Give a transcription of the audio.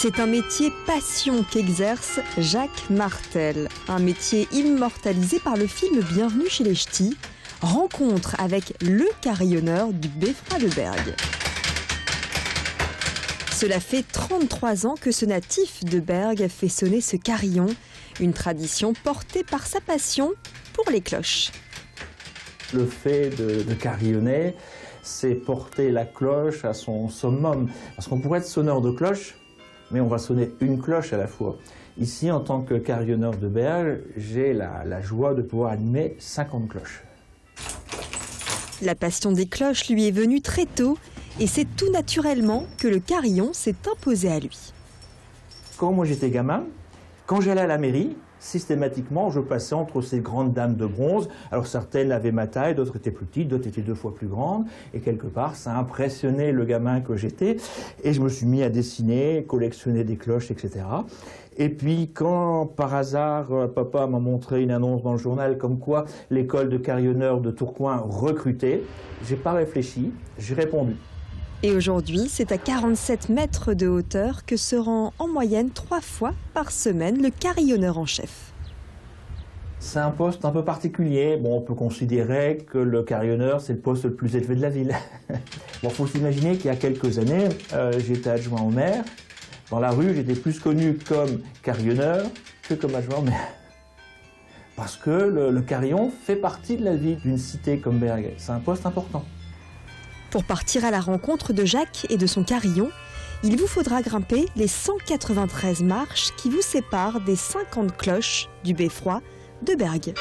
C'est un métier passion qu'exerce Jacques Martel, un métier immortalisé par le film Bienvenue chez les Ch'tis, rencontre avec le carillonneur du Beffroi de Bergues. Cela fait 33 ans que ce natif de Bergues fait sonner ce carillon, une tradition portée par sa passion pour les cloches. Le fait de carillonner, c'est porter la cloche à son summum. Parce qu'on pourrait être sonneur de cloche, mais on va sonner une cloche à la fois. Ici, en tant que carillonneur de Bergues, j'ai la joie de pouvoir animer 50 cloches. La passion des cloches lui est venue très tôt et c'est tout naturellement que le carillon s'est imposé à lui. Quand moi j'étais gamin, quand j'allais à la mairie, systématiquement je passais entre ces grandes dames de bronze. Alors certaines avaient ma taille, d'autres étaient plus petites, d'autres étaient 2 fois plus grandes. Et quelque part ça impressionnait le gamin que j'étais. Et je me suis mis à dessiner, collectionner des cloches, etc. Et puis quand par hasard papa m'a montré une annonce dans le journal comme quoi l'école de carillonneurs de Tourcoing recrutait, j'ai pas réfléchi, j'ai répondu. Et aujourd'hui, c'est à 47 mètres de hauteur que se rend en moyenne 3 fois par semaine le carillonneur en chef. C'est un poste un peu particulier. Bon, on peut considérer que le carillonneur, c'est le poste le plus élevé de la ville. Bon, faut s'imaginer qu'il y a quelques années, j'étais adjoint au maire. Dans la rue, j'étais plus connu comme carillonneur que comme adjoint au maire. Parce que le carillon fait partie de la vie d'une cité comme Bergues. C'est un poste important. Pour partir à la rencontre de Jacques et de son carillon, il vous faudra grimper les 193 marches qui vous séparent des 50 cloches du Beffroi de Bergues.